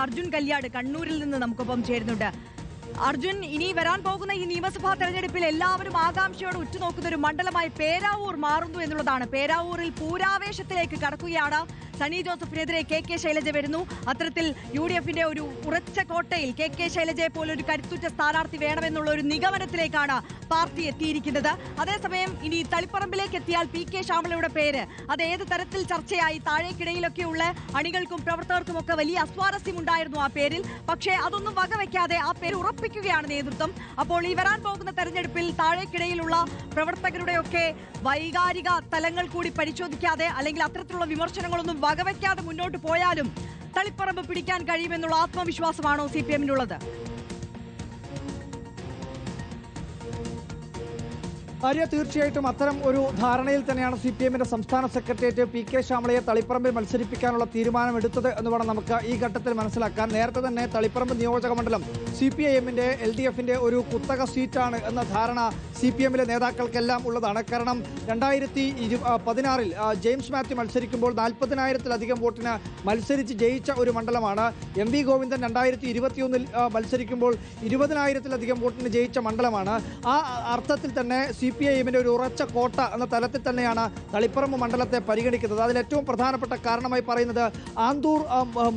അർജുൻ കല്യാട് കണ്ണൂരിൽ നിന്ന് നമുക്കൊപ്പം ചേരുന്നുണ്ട്. അർജുൻ, ഇനി വരാൻ പോകുന്ന ഈ നിയമസഭാ തെരഞ്ഞെടുപ്പിൽ എല്ലാവരും ആകാംക്ഷയോടെ ഉറ്റുനോക്കുന്ന ഒരു മണ്ഡലമായി പേരാവൂർ മാറുന്നു എന്നുള്ളതാണ്. പേരാവൂരിൽ പൂരാവേശത്തിലേക്ക് കടക്കുകയാണ്. സണ്ണി ജോസഫിനെതിരെ കെ ശൈലജ വരുന്നു. അത്തരത്തിൽ UDFന്റെ ഒരു ഉറച്ച കോട്ടയിൽ കെ ശൈലജയെ പോലെ ഒരു കരുത്തുറ്റ സ്ഥാനാർത്ഥി വേണമെന്നുള്ള ഒരു നിഗമനത്തിലേക്കാണ് പാർട്ടി എത്തിയിരിക്കുന്നത്. അതേസമയം ഇനി തളിപ്പറമ്പിലേക്ക് എത്തിയാൽ PK ശ്യാമളയുടെ പേര് അത് ഏത് തരത്തിൽ ചർച്ചയായി? താഴേക്കിടയിലൊക്കെയുള്ള അണികൾക്കും പ്രവർത്തകർക്കും ഒക്കെ വലിയ അസ്വാരസ്യമുണ്ടായിരുന്നു ആ പേരിൽ. പക്ഷേ അതൊന്നും വകവെക്കാതെ ആ പേര് ഉറപ്പിക്കുകയാണ് നേതൃത്വം. അപ്പോൾ ഈ വരാൻ പോകുന്ന തെരഞ്ഞെടുപ്പിൽ താഴേക്കിടയിലുള്ള പ്രവർത്തകരുടെയൊക്കെ വൈകാരിക തലങ്ങൾ കൂടി പരിശോധിക്കാതെ അല്ലെങ്കിൽ അത്തരത്തിലുള്ള വിമർശനങ്ങളൊന്നും വകവയ്ക്കാതെ മുന്നോട്ട് പോയാലും തളിപ്പറമ്പ് പിടിക്കാൻ കഴിയുമെന്നുള്ള ആത്മവിശ്വാസമാണോ CPM-നുള്ളത്? ആര്യ, തീർച്ചയായിട്ടും അത്തരം ഒരു ധാരണയിൽ തന്നെയാണ് CPM-ന്റെ സംസ്ഥാന സെക്രട്ടേറിയറ്റ് PK ശ്യാമളയെ തളിപ്പറമ്പിൽ മത്സരിപ്പിക്കാനുള്ള തീരുമാനമെടുത്തത് എന്ന് വേണം നമുക്ക് ഈ ഘട്ടത്തിൽ മനസ്സിലാക്കാൻ. നേരത്തെ തന്നെ തളിപ്പറമ്പ് നിയോജക മണ്ഡലം CPIM-ന്റെ LDF-ന്റെ ഒരു കുത്തക സീറ്റാണ് എന്ന ധാരണ CPM-ലെ നേതാക്കൾക്കെല്ലാം ഉള്ളതാണ്. കാരണം 2016-ൽ ജെയിംസ് മാത്യു മത്സരിക്കുമ്പോൾ 40,000-ലധികം വോട്ടിന് മത്സരിച്ച് ജയിച്ച ഒരു മണ്ഡലമാണ്. MV ഗോവിന്ദൻ 2021-ൽ മത്സരിക്കുമ്പോൾ 20,000-ലധികം വോട്ടിന് ജയിച്ച മണ്ഡലമാണ്. ആ അർത്ഥത്തിൽ തന്നെ CPIM-ന്റെ ഒരു ഉറച്ച കോട്ട എന്ന തലത്തിൽ തന്നെയാണ് തളിപ്പറമ്പ് മണ്ഡലത്തെ പരിഗണിക്കുന്നത്. അതിൽ ഏറ്റവും പ്രധാനപ്പെട്ട കാരണമായി പറയുന്നത് ആന്തൂർ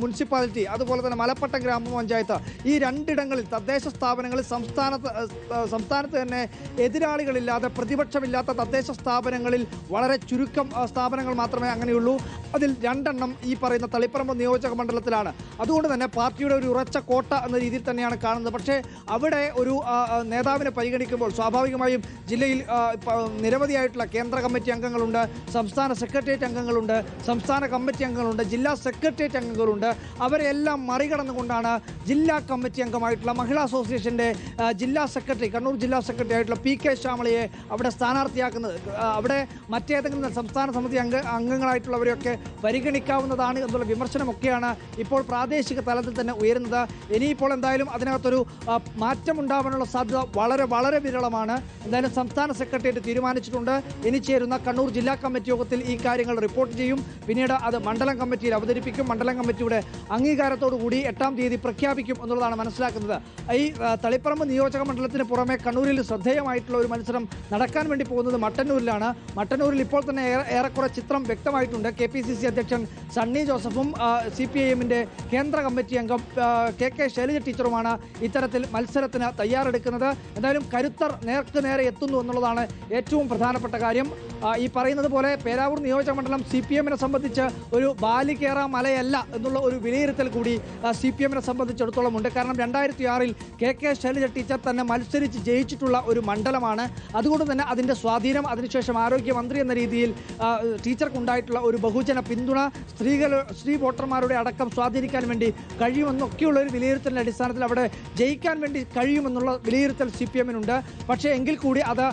മുനിസിപ്പാലിറ്റി, അതുപോലെ തന്നെ മലപ്പട്ടം ഗ്രാമപഞ്ചായത്ത്, ഈ രണ്ടിടങ്ങളിൽ തദ്ദേശ സ്ഥാപനങ്ങളിൽ സംസ്ഥാനത്ത് തന്നെ എതിരാളികളില്ലാതെ പ്രതിപക്ഷമില്ലാത്ത തദ്ദേശ സ്ഥാപനങ്ങളിൽ വളരെ ചുരുക്കം സ്ഥാപനങ്ങൾ മാത്രമേ അങ്ങനെയുള്ളൂ. അതിൽ 2 എണ്ണം ഈ പറയുന്ന തളിപ്പറമ്പ് നിയോജക മണ്ഡലത്തിലാണ്. അതുകൊണ്ട് തന്നെ പാർട്ടിയുടെ ഒരു ഉറച്ച കോട്ട എന്ന രീതിയിൽ തന്നെയാണ് കാണുന്നത്. പക്ഷേ അവിടെ ഒരു നേതാവിനെ പരിഗണിക്കുമ്പോൾ സ്വാഭാവികമായും ജില്ലയിൽ നിരവധിയായിട്ടുള്ള കേന്ദ്ര കമ്മിറ്റി അംഗങ്ങളുണ്ട്, സംസ്ഥാന സെക്രട്ടേറിയറ്റ് അംഗങ്ങളുണ്ട്, സംസ്ഥാന കമ്മിറ്റി അംഗങ്ങളുണ്ട്, ജില്ലാ സെക്രട്ടേറിയറ്റ് അംഗങ്ങളുണ്ട്. അവരെല്ലാം മറികടന്നുകൊണ്ടാണ് ജില്ലാ കമ്മിറ്റി അംഗമായിട്ടുള്ള മഹിളാ അസോസിയേഷൻ്റെ ജില്ലാ സെക്രട്ടറി, കണ്ണൂർ ജില്ലാ സെക്രട്ടറി ആയിട്ടുള്ള PK ശ്യാമളയെ അവിടെ സ്ഥാനാർത്ഥിയാക്കുന്നത്. അവിടെ മറ്റേതെങ്കിലും സംസ്ഥാന സമിതി അംഗങ്ങളായിട്ടുള്ളവരെയൊക്കെ പരിഗണിക്കാവുന്നതാണ് എന്നുള്ള വിമർശനമൊക്കെയാണ് ഇപ്പോൾ പ്രാദേശിക തലത്തിൽ തന്നെ ഉയരുന്നത്. ഇനിയിപ്പോൾ എന്തായാലും അതിനകത്തൊരു മാറ്റമുണ്ടാവാനുള്ള സാധ്യത വളരെ വളരെ വിരളമാണ്. എന്തായാലും സംസ്ഥാന സെക്രട്ടേറിയറ്റ് തീരുമാനിച്ചിട്ടുണ്ട്. ഇനി ചേരുന്ന കണ്ണൂർ ജില്ലാ കമ്മിറ്റി യോഗത്തിൽ ഈ കാര്യങ്ങൾ റിപ്പോർട്ട് ചെയ്യും. പിന്നീട് അത് മണ്ഡലം കമ്മിറ്റിയിൽ അവതരിപ്പിക്കും. മണ്ഡലം കമ്മിറ്റിയുടെ അംഗീകാരത്തോടു കൂടി 8-ാം തീയതി പ്രഖ്യാപിക്കും എന്നുള്ളതാണ് മനസ്സിലാക്കുന്നത്. ഈ തളിപ്പറമ്പ് നിയോജക മണ്ഡലത്തിന് പുറമെ കണ്ണൂരിൽ ശ്രദ്ധേയമായിട്ടുള്ള ഒരു മത്സരം നടക്കാൻ വേണ്ടി പോകുന്നത് മട്ടന്നൂരിലാണ്. മട്ടന്നൂരിൽ ഇപ്പോൾ തന്നെ ഏറെക്കുറെ ചിത്രം വ്യക്തമായിട്ടുണ്ട്. KPCC അധ്യക്ഷൻ സണ്ണി ജോസഫും CPIM-ന്റെ കേന്ദ്ര കമ്മിറ്റി അംഗം KK ശൈലജ ടീച്ചറുമാണ് ഇത്തരത്തിൽ മത്സരത്തിന് തയ്യാറെടുക്കുന്നത്. എന്തായാലും കരുത്തർ നേർക്ക് നേരെ എത്തുന്നു എന്നുള്ളതാണ് ഏറ്റവും പ്രധാനപ്പെട്ട കാര്യം. ഈ പറയുന്നത് പോലെ പേരാവൂർ നിയോജക മണ്ഡലം CPM-നെ സംബന്ധിച്ച് ഒരു ബാലികേറാ മലയല്ല എന്നുള്ള ഒരു വിലയിരുത്തൽ കൂടി CPM-നെ സംബന്ധിച്ചിടത്തോളം ഉണ്ട്. കാരണം 2006-ൽ KK ശൈലജ ടീച്ചർ തന്നെ മത്സരിച്ച് ജയിച്ചിട്ടുള്ള ഒരു മണ്ഡലമാണ്. അതുകൊണ്ട് തന്നെ അതിൻ്റെ സ്വാധീനം, അതിനുശേഷം ആരോഗ്യമന്ത്രി എന്ന രീതിയിൽ ടീച്ചർക്കുണ്ടായിട്ടുള്ള ഒരു ബഹുജന പിന്തുണ, സ്ത്രീ വോട്ടർമാരുടെ അടക്കം സ്വാധീനിക്കാൻ വേണ്ടി കഴിയുമെന്നൊക്കെയുള്ള ഒരു വിലയിരുത്തലിൻ്റെ അടിസ്ഥാനത്തിൽ അവിടെ ജയിക്കാൻ വേണ്ടി കഴിയുമെന്നുള്ള വിലയിരുത്തൽ CPM-നുണ്ട്. പക്ഷേ എങ്കിൽ കൂടി അത്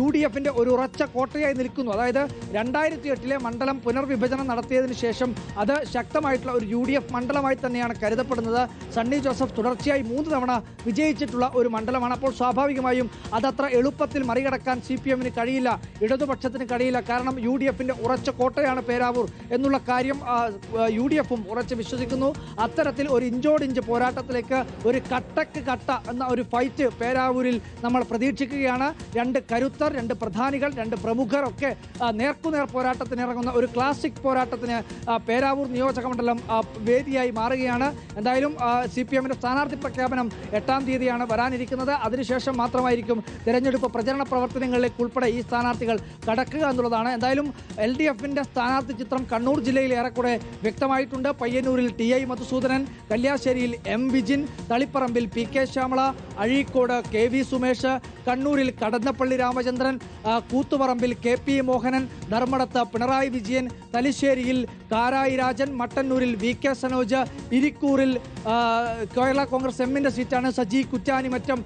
UDFന്റെ ഒരു ഉറച്ച കോട്ടയായി നിൽക്കുന്നു. അതായത് 2008-ലെ മണ്ഡലം പുനർവിഭജനം നടത്തിയതിനു ശേഷം അത് ശക്തമായിട്ടുള്ള ഒരു UDF മണ്ഡലമായി തന്നെയാണ് കരുതപ്പെടുന്നത്. സണ്ണി ജോസഫ് തുടർച്ചയായി 3 തവണ വിജയിച്ചിട്ടുള്ള ഒരു മണ്ഡലമാണ്. അപ്പോൾ സ്വാഭാവികമായും അതത്ര എളുപ്പത്തിൽ മറികടക്കാൻ CPM-ന് കഴിയില്ല, ഇടതുപക്ഷത്തിന് കഴിയില്ല. കാരണം UDFന്റെ ഉറച്ച കോട്ടയാണ് പേരാവൂർ എന്നുള്ള കാര്യം UDF-ഉം ഉറച്ച് വിശ്വസിക്കുന്നു. അത്തരത്തിൽ ഒരു ഇഞ്ചോടിഞ്ച് പോരാട്ടത്തിലേക്ക്, ഒരു കട്ടക്ക് കട്ട എന്ന ഒരു ഫൈറ്റ് പേരാവൂരിൽ നമ്മൾ പ്രതീക്ഷിക്കുകയാണ്. 2 കരുത്തർ, 2 പ്രധാനികൾ, 2 പ്രമുഖർ ഒക്കെ നേർക്കുനേർ പോരാട്ടത്തിന് ഇറങ്ങുന്ന ഒരു ക്ലാസിക് പോരാട്ടത്തിന് പേരാവൂർ നിയോജക മണ്ഡലം വേദിയായി മാറുകയാണ്. എന്തായാലും CPM-ന്റെ സ്ഥാനാർത്ഥി പ്രഖ്യാപനം 8-ാം തീയതിയാണ് വരാനിരിക്കുന്നത്. അതിനുശേഷം മാത്രമായിരിക്കും തെരഞ്ഞെടുപ്പ് പ്രചരണ പ്രവർത്തനങ്ങളിലേക്ക് ഉൾപ്പെടെ ഈ സ്ഥാനാർത്ഥികൾ കടക്കുക എന്നുള്ളതാണ്. എന്തായാലും LDF-ന്റെ സ്ഥാനാർത്ഥി ചിത്രം കണ്ണൂർ ജില്ലയിൽ ഏറെക്കുറെ വ്യക്തമായിട്ടുണ്ട്. പയ്യന്നൂരിൽ TI Madhusoodanan, കല്യാശ്ശേരിയിൽ M Vijin, തളിപ്പറമ്പിൽ PK Shyamala, Azhikode KV Sumesh, കണ്ണൂരിൽ കടന്നപ്പള്ളി രാമചന്ദ്രൻ, കൂത്തുപറമ്പിൽ KP മോഹനൻ, ധർമ്മടത്ത് പിണറായി വിജയൻ, തലശ്ശേരിയിൽ കാരായി രാജൻ, മട്ടന്നൂരിൽ VK സനോജ്, ഇരിക്കൂറിൽ കേരള കോൺഗ്രസ് എമ്മിൻ്റെ സീറ്റാണ് സജി കുറ്റാനിമറ്റം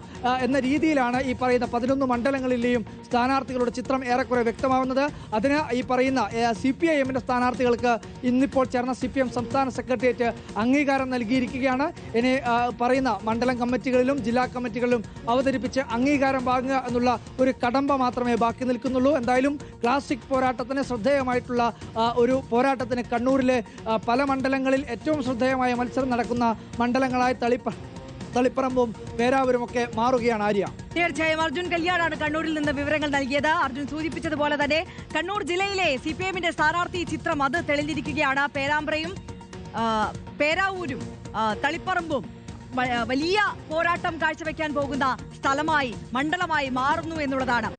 എന്ന രീതിയിലാണ് ഈ പറയുന്ന 11 മണ്ഡലങ്ങളിലെയും സ്ഥാനാർത്ഥികളുടെ ചിത്രം ഏറെക്കുറെ വ്യക്തമാവുന്നത്. അതിന് ഈ പറയുന്ന CPIM-ന്റെ സ്ഥാനാർത്ഥികൾക്ക് ഇന്നിപ്പോൾ ചേർന്ന CPM സംസ്ഥാന സെക്രട്ടേറിയറ്റ് അംഗീകാരം നൽകിയിരിക്കുകയാണ്. ഇനി പറയുന്ന മണ്ഡലം കമ്മിറ്റികളിലും ജില്ലാ കമ്മിറ്റികളിലും അവതരിപ്പിച്ച് അംഗീകാരം വാങ്ങുക എന്നുള്ള ഒരു കടമ്പ മാത്രമേ ബാക്കി നിൽക്കുന്നുള്ളൂ. എന്തായാലും ക്ലാസിക് പോരാട്ടത്തിന് ശ്രദ്ധേയമായിട്ടുള്ള ഒരു പോരാട്ടത്തിന് കണ്ണൂരിലെ പല മണ്ഡലങ്ങളിൽ ഏറ്റവും ശ്രദ്ധേയമായ മത്സരം നടക്കുന്ന മണ്ഡലങ്ങളായി തളിപ്പറമ്പും പേരാവൂരുമൊക്കെ മാറുകയാണ്. ആര്യ, തീർച്ചയായും അർജുൻ കല്യാണാണ് കണ്ണൂരിൽ നിന്ന് വിവരങ്ങൾ നൽകിയത്. അർജുൻ സൂചിപ്പിച്ചതുപോലെ തന്നെ കണ്ണൂർ ജില്ലയിലെ CPM-ന്റെ സ്ഥാനാർത്ഥി ചിത്രം അത് തെളിഞ്ഞിരിക്കുകയാണ്. പേരാമ്പ്രയും പേരാവൂരും തളിപ്പറമ്പും വലിയ പോരാട്ടം കാഴ്ചവെക്കാൻ പോകുന്ന സ്ഥലമായി, മണ്ഡലമായി മാറുന്നു എന്നുള്ളതാണ്.